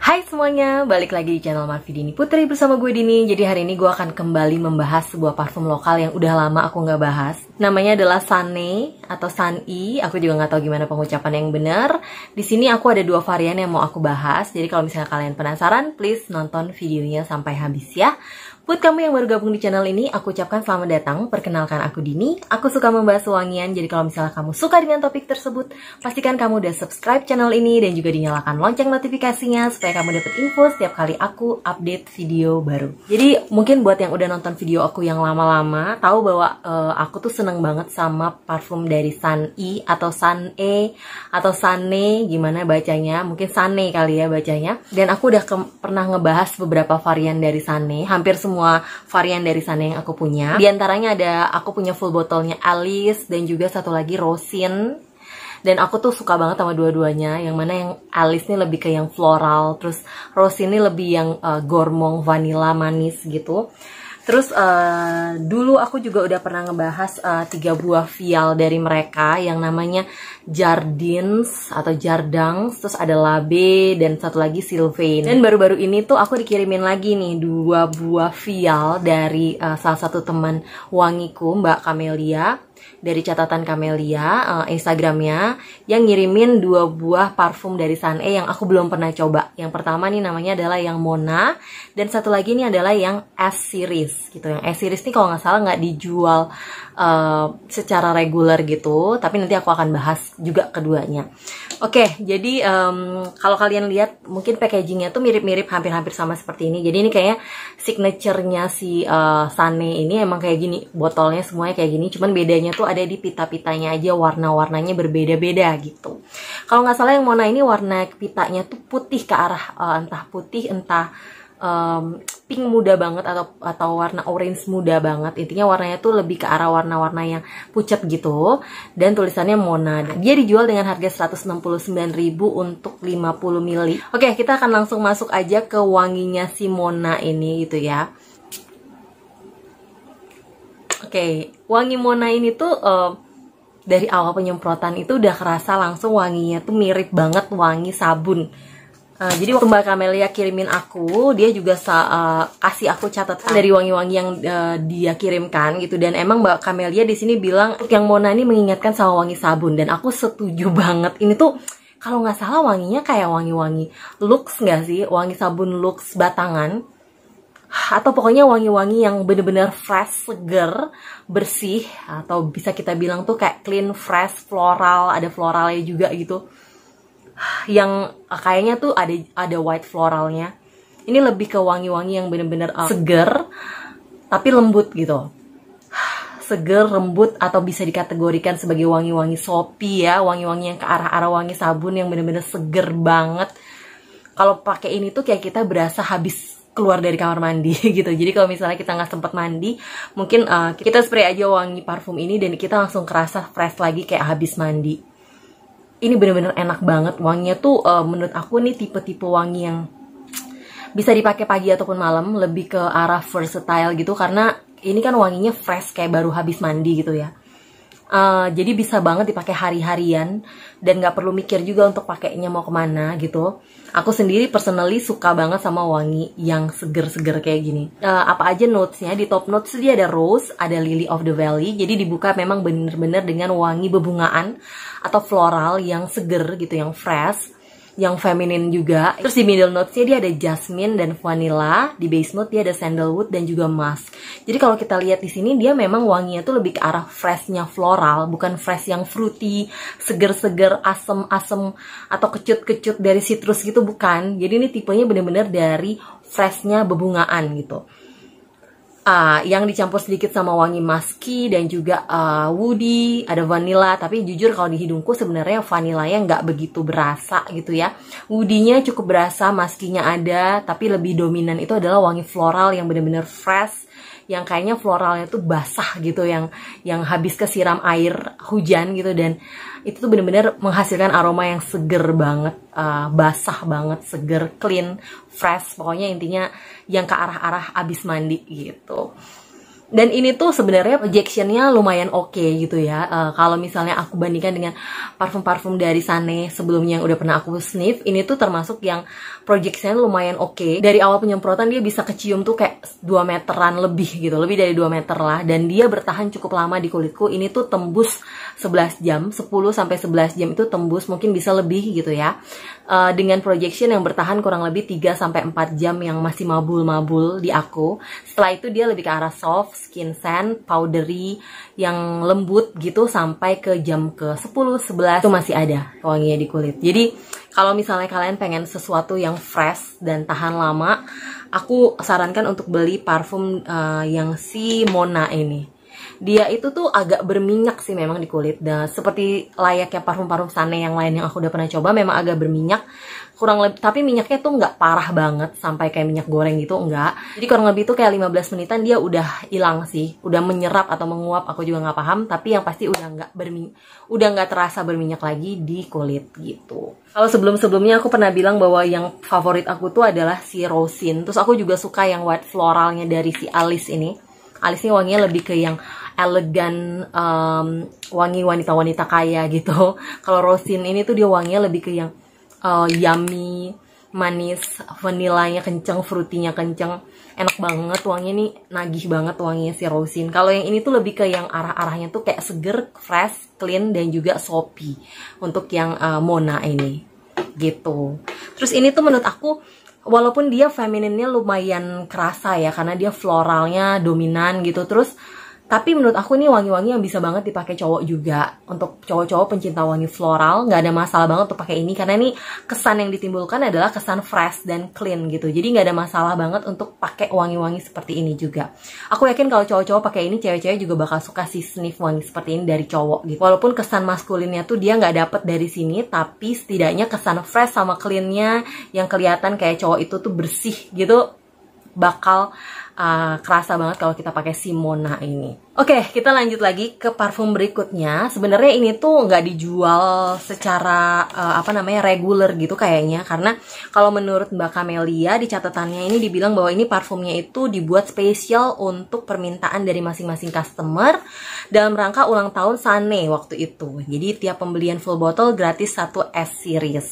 Hai semuanya, balik lagi di channel Marvi Dini Putri bersama gue Dini. Jadi hari ini gue akan kembali membahas sebuah parfum lokal yang udah lama aku nggak bahas. Namanya adalah Sane atau Sun-E. Aku juga nggak tahu gimana pengucapan yang benar. Di sini aku ada dua varian yang mau aku bahas. Jadi kalau misalnya kalian penasaran, please nonton videonya sampai habis ya. Buat kamu yang baru gabung di channel ini, aku ucapkan selamat datang. Perkenalkan aku Dini. Aku suka membahas wangian. Jadi kalau misalnya kamu suka dengan topik tersebut, pastikan kamu udah subscribe channel ini dan juga dinyalakan lonceng notifikasinya supaya kamu dapat info setiap kali aku update video baru. Jadi mungkin buat yang udah nonton video aku yang lama-lama, tahu bahwa aku tuh seneng banget sama parfum dari Sun-E atau Sun-E atau Sane, gimana bacanya? Mungkin Sane kali ya bacanya. Dan aku udah pernah ngebahas beberapa varian dari Sane, hampir semua varian dari Sane yang aku punya. Di antaranya ada aku punya full botolnya Alice dan juga satu lagi Rosin. Dan aku tuh suka banget sama dua-duanya. Yang mana yang Alice nih lebih ke yang floral, terus Rosin ini lebih yang gormong, vanilla, manis gitu. Terus dulu aku juga udah pernah ngebahas 3 buah vial dari mereka yang namanya Jardins atau Jardangs, terus ada Labe dan satu lagi Sylvain. Dan baru-baru ini tuh aku dikirimin lagi nih 2 buah vial dari salah satu teman wangiku, Mbak Camelia, dari catatan Camelia Instagramnya, yang ngirimin 2 buah parfum dari Sun-E yang aku belum pernah coba. Yang pertama nih namanya adalah yang Mona, dan satu lagi ini adalah yang S series gitu. Yang S series nih kalau nggak salah nggak dijual secara reguler gitu, tapi nanti aku akan bahas juga keduanya. Oke, jadi kalau kalian lihat mungkin packagingnya tuh mirip-mirip, hampir-hampir sama seperti ini. Jadi ini kayaknya signaturenya si Sane ini emang kayak gini, botolnya semuanya kayak gini, cuman bedanya tuh ada di pita-pitanya aja, warna-warnanya berbeda-beda gitu. Kalau nggak salah yang Mona ini warna pitanya tuh putih ke arah entah putih entah pink muda banget atau warna orange muda banget. Intinya warnanya tuh lebih ke arah warna-warna yang pucat gitu. Dan tulisannya Mona. Dia dijual dengan harga 169.000 untuk 50 ml. Oke, kita akan langsung masuk aja ke wanginya si Mona ini gitu ya. Oke, wangi Mona ini tuh dari awal penyemprotan itu udah kerasa langsung wanginya tuh mirip banget wangi sabun. Jadi waktu Mbak Camelia kirimin aku, dia juga kasih aku catatan dari wangi-wangi yang dia kirimkan gitu. Dan emang Mbak Camelia di sini bilang yang Mona ini mengingatkan sama wangi sabun, dan aku setuju banget. Ini tuh kalau nggak salah wanginya kayak wangi-wangi Lux nggak sih? Wangi sabun Lux batangan, atau pokoknya wangi-wangi yang bener-bener fresh, seger, bersih, atau bisa kita bilang tuh kayak clean, fresh, floral, ada floralnya juga gitu. Yang kayaknya tuh ada white floralnya. Ini lebih ke wangi-wangi yang bener-bener seger tapi lembut gitu. Seger, lembut, atau bisa dikategorikan sebagai wangi-wangi soapy ya, wangi-wangi yang ke arah-arah wangi sabun yang bener-bener seger banget. Kalau pakai ini tuh kayak kita berasa habis keluar dari kamar mandi gitu. Jadi kalau misalnya kita nggak sempat mandi, mungkin kita spray aja wangi parfum ini dan kita langsung kerasa fresh lagi kayak habis mandi. Ini bener-bener enak banget. Wanginya tuh menurut aku nih tipe-tipe wangi yang bisa dipakai pagi ataupun malam, lebih ke arah versatile gitu, karena ini kan wanginya fresh kayak baru habis mandi gitu ya. Jadi bisa banget dipakai hari-harian dan nggak perlu mikir juga untuk pakainya mau kemana gitu. Aku sendiri personally suka banget sama wangi yang seger-seger kayak gini. Apa aja notesnya? Di top notes dia ada rose, ada lily of the valley. Jadi dibuka memang bener-bener dengan wangi bebungaan atau floral yang seger gitu, yang fresh, yang feminin juga. Terus di middle notes-nya dia ada jasmine dan vanilla. Di base note dia ada sandalwood dan juga musk. Jadi kalau kita lihat di sini dia memang wanginya tuh lebih ke arah freshnya floral, bukan fresh yang fruity, seger-seger, asem-asem atau kecut-kecut dari citrus gitu, bukan. Jadi ini tipenya bener-bener dari freshnya bebungaan gitu. Yang dicampur sedikit sama wangi musky dan juga woody, ada vanilla. Tapi jujur kalau di hidungku sebenarnya vanillanya nggak begitu berasa gitu ya. Woody-nya cukup berasa, musky-nya ada, tapi lebih dominan itu adalah wangi floral yang benar-benar fresh, yang kayaknya floralnya tuh basah gitu, yang habis kesiram air hujan gitu, dan itu tuh bener-bener menghasilkan aroma yang seger banget, basah banget, seger, clean, fresh, pokoknya intinya yang ke arah-arah abis mandi gitu. Dan ini tuh sebenarnya projectionnya lumayan oke gitu ya. Kalau misalnya aku bandingkan dengan parfum-parfum dari Sané sebelumnya yang udah pernah aku sniff, ini tuh termasuk yang projectionnya lumayan oke. Dari awal penyemprotan dia bisa kecium tuh kayak 2 meteran lebih gitu, lebih dari 2 meter lah. Dan dia bertahan cukup lama di kulitku. Ini tuh tembus 11 jam, 10 sampai 11 jam itu tembus, mungkin bisa lebih gitu ya. Dengan projection yang bertahan kurang lebih 3 sampai 4 jam yang masih mabul-mabul di aku. Setelah itu dia lebih ke arah soft, skin scent, powdery, yang lembut gitu sampai ke jam ke 10, 11 itu masih ada wanginya di kulit. Jadi kalau misalnya kalian pengen sesuatu yang fresh dan tahan lama, aku sarankan untuk beli parfum yang si Mona ini. Dia itu tuh agak berminyak sih memang di kulit, dan seperti layaknya parfum-parfum Sané yang lain yang aku udah pernah coba, memang agak berminyak kurang lebih, tapi minyaknya tuh nggak parah banget sampai kayak minyak goreng gitu, enggak. Jadi kurang lebih tuh kayak 15 menitan dia udah hilang sih, udah menyerap atau menguap, aku juga nggak paham, tapi yang pasti udah nggak terasa berminyak lagi di kulit gitu. Kalau sebelumnya aku pernah bilang bahwa yang favorit aku tuh adalah si Rosin, terus aku juga suka yang white floralnya dari si Alice ini. Alice ini wanginya lebih ke yang elegan, wangi wanita-wanita kaya gitu. Kalau Rosin ini tuh dia wanginya lebih ke yang yummy, manis, vanilanya kenceng, fruitynya kenceng, enak banget wanginya nih, nagih banget wanginya si Rosin. Kalau yang ini tuh lebih ke yang arah-arahnya tuh kayak seger, fresh, clean, dan juga soapy untuk yang Mona ini gitu. Terus ini tuh menurut aku walaupun dia femininnya lumayan kerasa ya, karena dia floralnya dominan gitu, terus tapi menurut aku ini wangi-wangi yang bisa banget dipakai cowok juga. Untuk cowok-cowok pencinta wangi floral, nggak ada masalah banget untuk pakai ini, karena ini kesan yang ditimbulkan adalah kesan fresh dan clean gitu. Jadi nggak ada masalah banget untuk pakai wangi-wangi seperti ini juga. Aku yakin kalau cowok-cowok pakai ini, cewek-cewek juga bakal suka sih sniff wangi seperti ini dari cowok gitu. Walaupun kesan maskulinnya tuh dia nggak dapet dari sini, tapi setidaknya kesan fresh sama cleannya yang kelihatan kayak cowok itu tuh bersih gitu bakal kerasa banget kalau kita pakai si Mona ini. Oke, kita lanjut lagi ke parfum berikutnya. Sebenarnya ini tuh nggak dijual secara reguler gitu kayaknya, karena kalau menurut Mbak Camelia di catatannya ini dibilang bahwa ini parfumnya itu dibuat spesial untuk permintaan dari masing-masing customer dalam rangka ulang tahun Sané waktu itu. Jadi tiap pembelian full bottle gratis 1 S series.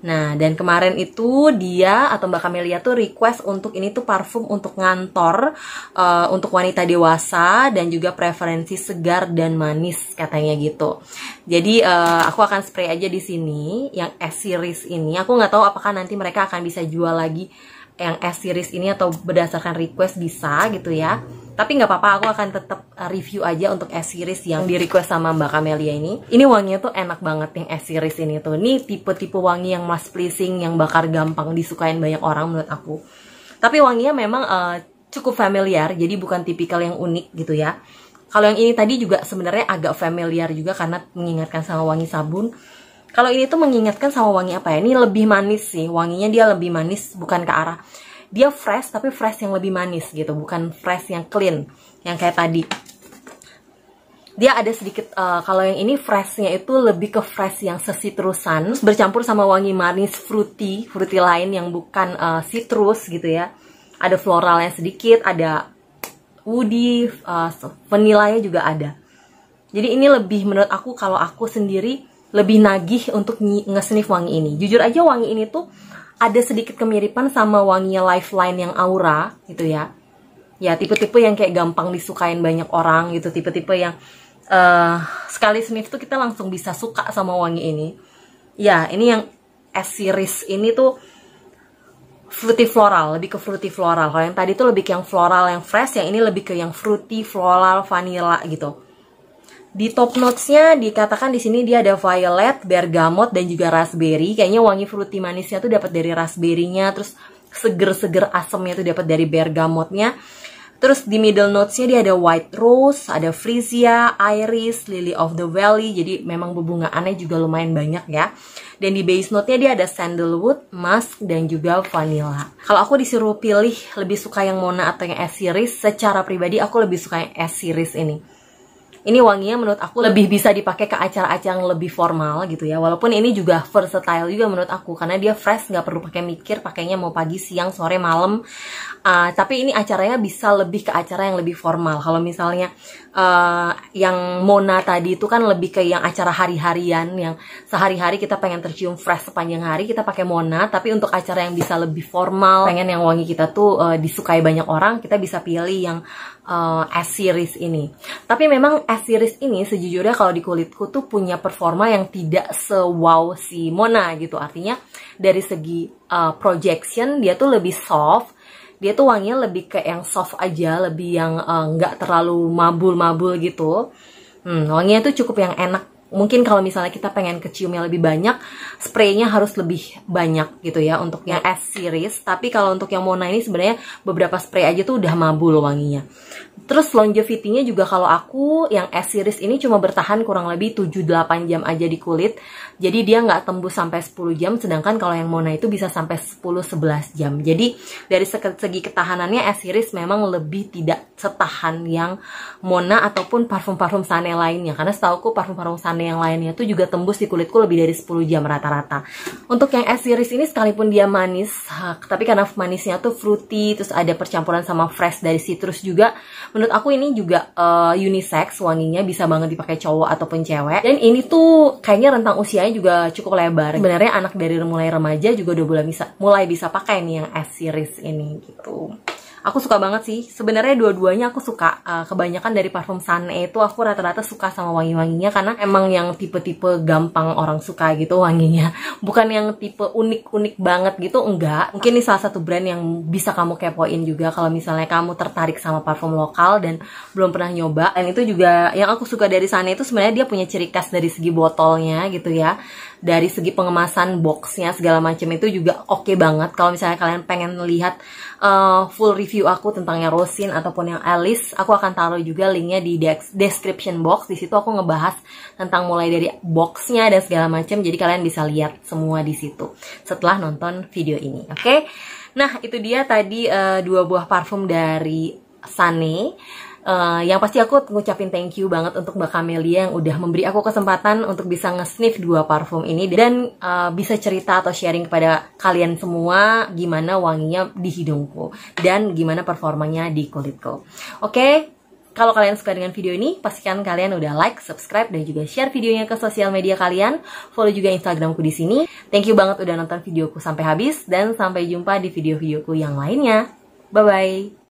Nah, dan kemarin itu dia atau Mbak Camelia tuh request untuk ini tuh parfum untuk ngantor, untuk wanita dewasa dan juga preferensi segar dan manis katanya gitu. Jadi aku akan spray aja di sini yang S series ini. Aku nggak tahu apakah nanti mereka akan bisa jual lagi yang S series ini atau berdasarkan request bisa gitu ya. Tapi nggak apa-apa, aku akan tetap review aja untuk S series yang di request sama Mbak Camelia ini. Ini wanginya tuh enak banget yang S series ini tuh. Ini tipe-tipe wangi yang mas pleasing, yang bakar gampang disukain banyak orang menurut aku. Tapi wanginya memang cukup familiar, jadi bukan tipikal yang unik gitu ya. Kalau yang ini tadi juga sebenarnya agak familiar juga karena mengingatkan sama wangi sabun. Kalau ini tuh mengingatkan sama wangi apa ya? Ini lebih manis sih, wanginya dia lebih manis, bukan ke arah dia fresh, tapi fresh yang lebih manis gitu, bukan fresh yang clean yang kayak tadi. Dia ada sedikit kalau yang ini freshnya itu lebih ke fresh yang sesitrusan bercampur sama wangi manis fruity lain yang bukan citrus gitu ya. Ada floralnya sedikit, ada woody, vanilanya juga ada. Jadi ini lebih menurut aku, kalau aku sendiri lebih nagih untuk nge-sniff wangi ini. Jujur aja wangi ini tuh ada sedikit kemiripan sama wanginya Lifeline yang Aura gitu ya. Ya tipe-tipe yang kayak gampang disukain banyak orang gitu. Tipe-tipe yang sekali sniff tuh kita langsung bisa suka sama wangi ini. Ya ini yang S series ini tuh fruity floral, lebih ke fruity floral. Kalau yang tadi tuh lebih ke yang floral yang fresh, yang ini lebih ke yang fruity floral vanilla gitu. Di top notes-nya dikatakan di sini dia ada violet, bergamot, dan juga raspberry. Kayaknya wangi fruity manisnya tuh dapat dari raspberry-nya, terus seger-seger asemnya tuh dapat dari bergamotnya. Terus di middle notes-nya dia ada white rose, ada freesia, iris, lily of the valley. Jadi memang bebungaannya juga lumayan banyak ya. Dan di base note-nya dia ada sandalwood, musk, dan juga vanilla. Kalau aku disuruh pilih lebih suka yang Mona atau yang S series, secara pribadi aku lebih suka yang S series ini. Ini wanginya menurut aku lebih bisa dipakai ke acara-acara yang lebih formal gitu ya. Walaupun ini juga versatile juga menurut aku, karena dia fresh, nggak perlu pakai mikir pakainya mau pagi, siang, sore, malam. Tapi ini acaranya bisa lebih ke acara yang lebih formal. Kalau misalnya yang Mona tadi itu kan lebih ke yang acara hari-harian, yang sehari-hari kita pengen tercium fresh sepanjang hari, kita pakai Mona. Tapi untuk acara yang bisa lebih formal, pengen yang wangi kita tuh disukai banyak orang, kita bisa pilih yang S series ini. Tapi memang S series ini sejujurnya kalau di kulitku tuh punya performa yang tidak se-wow si Mona gitu. Artinya dari segi projection dia tuh lebih soft. Dia tuh wanginya lebih kayak yang soft aja, lebih yang nggak terlalu mabul-mabul gitu. Wanginya tuh cukup yang enak. Mungkin kalau misalnya kita pengen keciumnya lebih banyak, spraynya harus lebih banyak gitu ya untuk yang S series. Tapi kalau untuk yang Mona ini sebenarnya beberapa spray aja tuh udah mabul wanginya. Terus longevity-nya juga kalau aku yang S series ini cuma bertahan kurang lebih 7-8 jam aja di kulit. Jadi dia nggak tembus sampai 10 jam, sedangkan kalau yang Mona itu bisa sampai 10-11 jam. Jadi dari segi ketahanannya S series memang lebih tidak setahan yang Mona ataupun parfum-parfum Sané lainnya. Karena setauku parfum-parfum Sané yang lainnya tuh juga tembus di kulitku lebih dari 10 jam rata-rata. Untuk yang S series ini sekalipun dia manis, tapi karena manisnya tuh fruity, terus ada percampuran sama fresh dari citrus juga. Menurut aku ini juga unisex wanginya, bisa banget dipakai cowok ataupun cewek. Dan ini tuh kayaknya rentang usianya juga cukup lebar. Sebenarnya anak dari mulai remaja juga udah mulai bisa pakai nih yang S series ini gitu. Aku suka banget sih. Sebenarnya dua-duanya aku suka. Kebanyakan dari parfum Sané itu aku rata-rata suka sama wangi-wanginya karena emang yang tipe-tipe gampang orang suka gitu wanginya. Bukan yang tipe unik-unik banget gitu, enggak. Mungkin ini salah satu brand yang bisa kamu kepoin juga kalau misalnya kamu tertarik sama parfum lokal dan belum pernah nyoba. Dan itu juga yang aku suka dari Sané itu sebenarnya dia punya ciri khas dari segi botolnya gitu ya. Dari segi pengemasan boxnya segala macam itu juga oke banget. Kalau misalnya kalian pengen lihat full review aku tentang yang Rosin ataupun yang Alice, aku akan taruh juga linknya di description box. Di situ aku ngebahas tentang mulai dari boxnya dan segala macam. Jadi kalian bisa lihat semua di situ setelah nonton video ini. Oke? Nah itu dia tadi 2 buah parfum dari Sané. Yang pasti aku ngucapin thank you banget untuk Mbak Camelia yang udah memberi aku kesempatan untuk bisa nge-sniff 2 parfum ini dan bisa cerita atau sharing kepada kalian semua gimana wanginya di hidungku dan gimana performanya di kulitku. Oke, kalau kalian suka dengan video ini, pastikan kalian udah like, subscribe, dan juga share videonya ke sosial media kalian. Follow juga Instagramku di sini. Thank you banget udah nonton videoku sampai habis dan sampai jumpa di video-videoku yang lainnya. Bye bye.